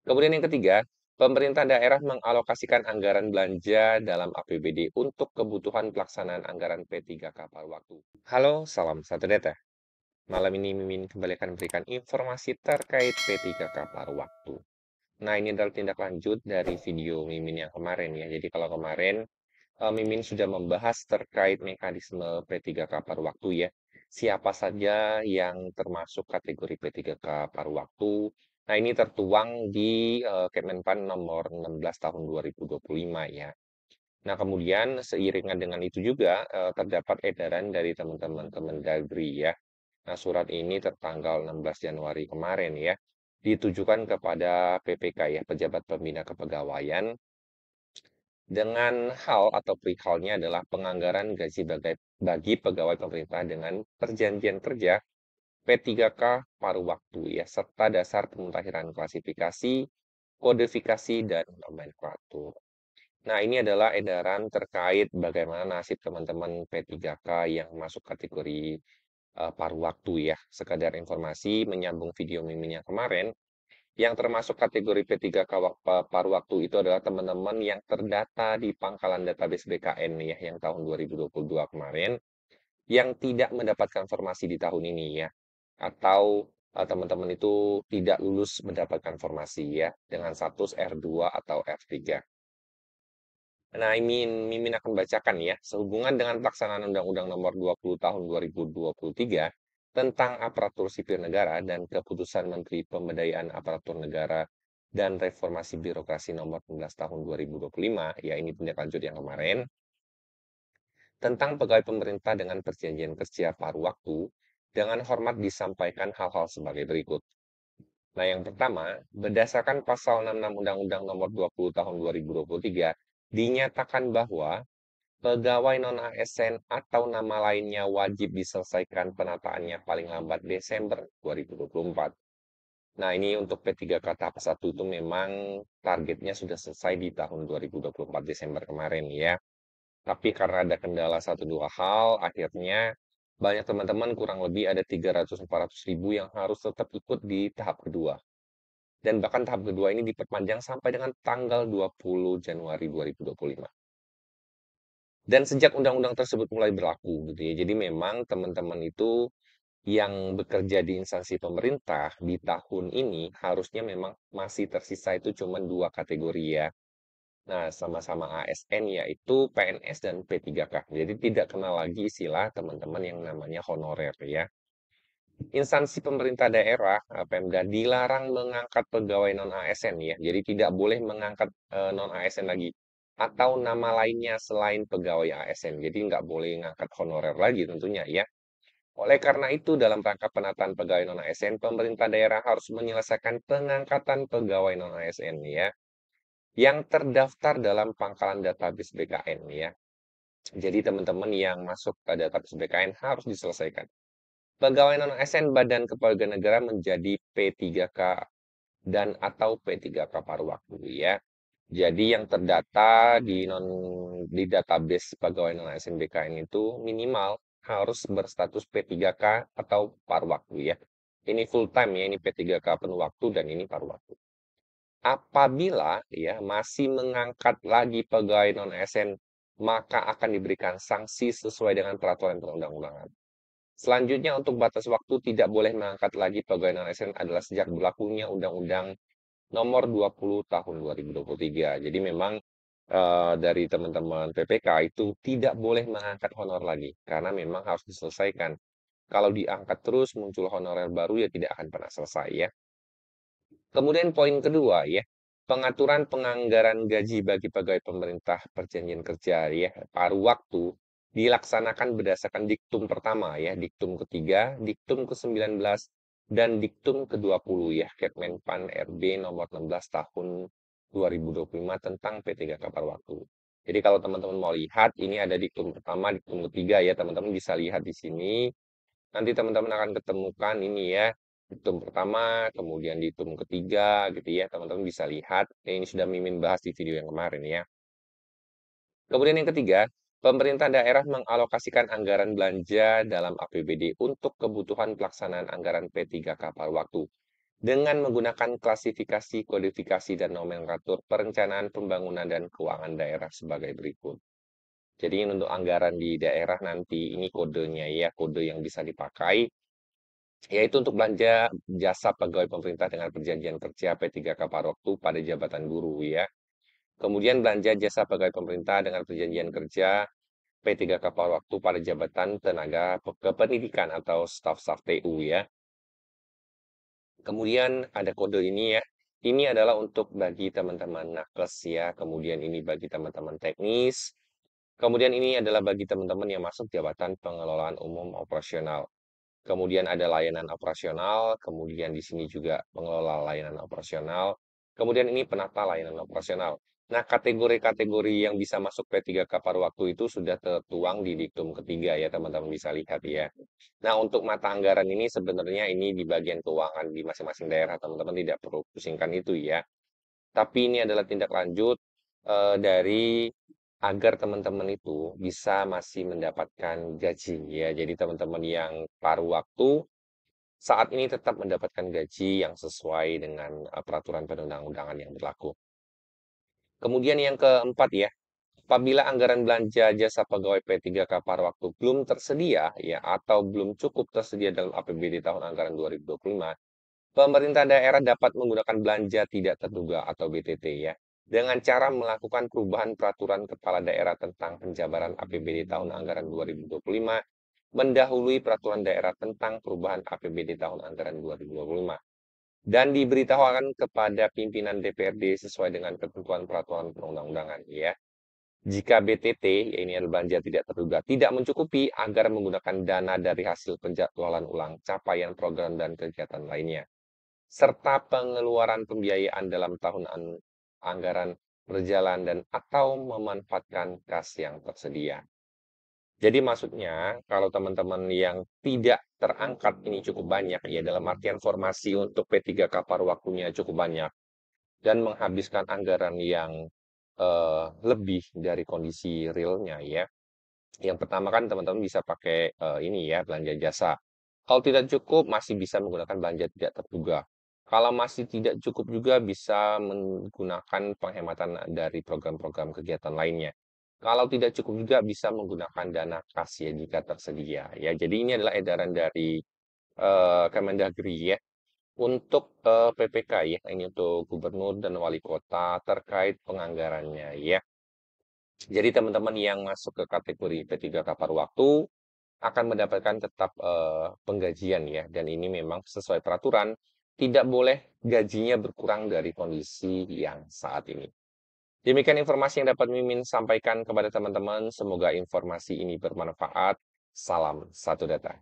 Kemudian yang ketiga, pemerintah daerah mengalokasikan anggaran belanja dalam APBD untuk kebutuhan pelaksanaan anggaran P3K paruh waktu. Halo, salam satu data. Malam ini Mimin kembali akan memberikan informasi terkait P3K paruh waktu. Nah, ini adalah tindak lanjut dari video Mimin yang kemarin ya. Jadi kalau kemarin Mimin sudah membahas terkait mekanisme P3K paruh waktu ya. Siapa saja yang termasuk kategori P3K paruh waktu. Nah, ini tertuang di Kemenpan nomor 16 tahun 2025 ya. Nah, kemudian seiringan dengan itu juga terdapat edaran dari teman-teman Kemendagri ya. Nah, surat ini tertanggal 16 Januari kemarin ya. Ditujukan kepada PPK ya, Pejabat Pembina Kepegawaian, dengan hal atau perihalnya adalah penganggaran gaji bagi pegawai pemerintah dengan perjanjian kerja P3K paruh waktu ya, serta dasar pemutahiran klasifikasi, kodifikasi, dan nomenklatur. Nah, ini adalah edaran terkait bagaimana nasib teman-teman P3K yang masuk kategori paruh waktu ya. Sekadar informasi menyambung video Mimin yang kemarin, yang termasuk kategori P3K paruh waktu itu adalah teman-teman yang terdata di pangkalan database BKN ya, yang tahun 2022 kemarin, yang tidak mendapatkan formasi di tahun ini ya. Atau teman-teman itu tidak lulus mendapatkan formasi ya, dengan status R2 atau R3. Nah, Mimin akan bacakan ya, sehubungan dengan pelaksanaan Undang-Undang Nomor 20 Tahun 2023 tentang aparatur sipil negara dan keputusan Menteri Pemberdayaan Aparatur Negara dan Reformasi Birokrasi Nomor 11 Tahun 2025, ya ini tindak lanjut yang kemarin, tentang pegawai pemerintah dengan perjanjian kerja paruh waktu, dengan hormat disampaikan hal-hal sebagai berikut. Nah, yang pertama, berdasarkan pasal 66 Undang-Undang Nomor 20 Tahun 2023, dinyatakan bahwa pegawai non-ASN atau nama lainnya wajib diselesaikan penataannya paling lambat Desember 2024. Nah, ini untuk P3K tahap 1 itu memang targetnya sudah selesai di tahun 2024 Desember kemarin ya. Tapi karena ada kendala satu dua hal, akhirnya banyak teman-teman kurang lebih ada 300-400 ribu yang harus tetap ikut di tahap kedua. Dan bahkan tahap kedua ini diperpanjang sampai dengan tanggal 20 Januari 2025. Dan sejak undang-undang tersebut mulai berlaku gitu ya. Jadi memang teman-teman itu yang bekerja di instansi pemerintah di tahun ini harusnya memang masih tersisa itu cuma dua kategori ya. Nah, sama-sama ASN yaitu PNS dan P3K. Jadi tidak kenal lagi istilah teman-teman yang namanya honorer ya. Instansi pemerintah daerah, Pemda dilarang mengangkat pegawai non-ASN ya. Jadi tidak boleh mengangkat non-ASN lagi atau nama lainnya selain pegawai ASN. Jadi nggak boleh ngangkat honorer lagi tentunya ya. Oleh karena itu, dalam rangka penataan pegawai non-ASN, pemerintah daerah harus menyelesaikan pengangkatan pegawai non-ASN ya, yang terdaftar dalam pangkalan database BKN ya. Jadi teman-teman yang masuk ke database BKN harus diselesaikan. Pegawai non-ASN Badan Kepegawaian Negara menjadi P3K dan atau P3K paruh waktu ya. Jadi yang terdata di database pegawai non-ASN BKN itu minimal harus berstatus P3K atau paruh waktu ya. Ini full time ya, ini P3K penuh waktu dan ini paruh waktu. Apabila ya masih mengangkat lagi pegawai non-ASN, maka akan diberikan sanksi sesuai dengan peraturan perundang-undangan. Selanjutnya untuk batas waktu tidak boleh mengangkat lagi pegawai non-ASN adalah sejak berlakunya Undang-Undang Nomor 20 Tahun 2023. Jadi memang dari teman-teman PPK itu tidak boleh mengangkat honor lagi karena memang harus diselesaikan. Kalau diangkat terus muncul honorer baru ya tidak akan pernah selesai ya. Kemudian poin kedua ya, pengaturan penganggaran gaji bagi pegawai pemerintah perjanjian kerja ya, paruh waktu dilaksanakan berdasarkan diktum pertama ya, diktum ketiga, diktum ke-19, dan diktum ke-20 ya, Kemenpan RB nomor 16 tahun 2025 tentang P3K paruh waktu. Jadi kalau teman-teman mau lihat, ini ada diktum pertama, diktum ketiga ya, teman-teman bisa lihat di sini. Nanti teman-teman akan ketemukan ini ya, diktum pertama, kemudian diktum ketiga gitu ya. Teman-teman bisa lihat. Ini sudah Mimin bahas di video yang kemarin ya. Kemudian yang ketiga, pemerintah daerah mengalokasikan anggaran belanja dalam APBD untuk kebutuhan pelaksanaan anggaran P3K paruh waktu dengan menggunakan klasifikasi, kodifikasi, dan nomenklatur perencanaan pembangunan dan keuangan daerah sebagai berikut. Jadi untuk anggaran di daerah nanti ini kodenya ya, kode yang bisa dipakai yaitu untuk belanja jasa pegawai pemerintah dengan perjanjian kerja P3K paruh waktu pada jabatan guru ya. Kemudian belanja jasa pegawai pemerintah dengan perjanjian kerja P3K paruh waktu pada jabatan tenaga kependidikan atau staf-staf TU ya. Kemudian ada kode ini ya. Ini adalah untuk bagi teman-teman nakes ya. Kemudian ini bagi teman-teman teknis. Kemudian ini adalah bagi teman-teman yang masuk jabatan pengelolaan umum operasional. Kemudian ada layanan operasional, kemudian di sini juga pengelola layanan operasional, kemudian ini penata layanan operasional. Nah, kategori-kategori yang bisa masuk P3K paruh waktu itu sudah tertuang di diktum ketiga ya, teman-teman bisa lihat ya. Nah, untuk mata anggaran ini sebenarnya ini di bagian keuangan di masing-masing daerah, teman-teman tidak perlu pusingkan itu ya. Tapi ini adalah tindak lanjut dari agar teman-teman itu bisa masih mendapatkan gaji ya. Jadi teman-teman yang paruh waktu saat ini tetap mendapatkan gaji yang sesuai dengan peraturan perundang-undangan yang berlaku. Kemudian yang keempat ya, apabila anggaran belanja jasa pegawai P3K paruh waktu belum tersedia ya atau belum cukup tersedia dalam APBD tahun anggaran 2025, pemerintah daerah dapat menggunakan belanja tidak terduga atau BTT ya, dengan cara melakukan perubahan peraturan kepala daerah tentang penjabaran APBD tahun anggaran 2025 mendahului peraturan daerah tentang perubahan APBD tahun anggaran 2025 dan diberitahukan kepada pimpinan DPRD sesuai dengan ketentuan peraturan perundang-undangan ya. Jika BTT, ya ini adalah belanja tidak terduga, tidak mencukupi agar menggunakan dana dari hasil penjadwalan ulang capaian program dan kegiatan lainnya serta pengeluaran pembiayaan dalam tahun anggaran berjalan dan atau memanfaatkan kas yang tersedia. Jadi maksudnya, kalau teman-teman yang tidak terangkat ini cukup banyak, ya dalam artian formasi untuk P3K paruh waktunya cukup banyak, dan menghabiskan anggaran yang lebih dari kondisi realnya ya. Yang pertama kan teman-teman bisa pakai ini ya, belanja jasa. Kalau tidak cukup, masih bisa menggunakan belanja tidak terduga. Kalau masih tidak cukup juga bisa menggunakan penghematan dari program-program kegiatan lainnya. Kalau tidak cukup juga bisa menggunakan dana kas ya jika tersedia. Ya, jadi ini adalah edaran dari Kemendagri ya untuk PPK ya, ini untuk gubernur dan wali kota terkait penganggarannya ya. Jadi teman-teman yang masuk ke kategori P3K paruh waktu akan mendapatkan tetap penggajian ya, dan ini memang sesuai peraturan, tidak boleh gajinya berkurang dari kondisi yang saat ini. Demikian informasi yang dapat Mimin sampaikan kepada teman-teman. Semoga informasi ini bermanfaat. Salam satu data.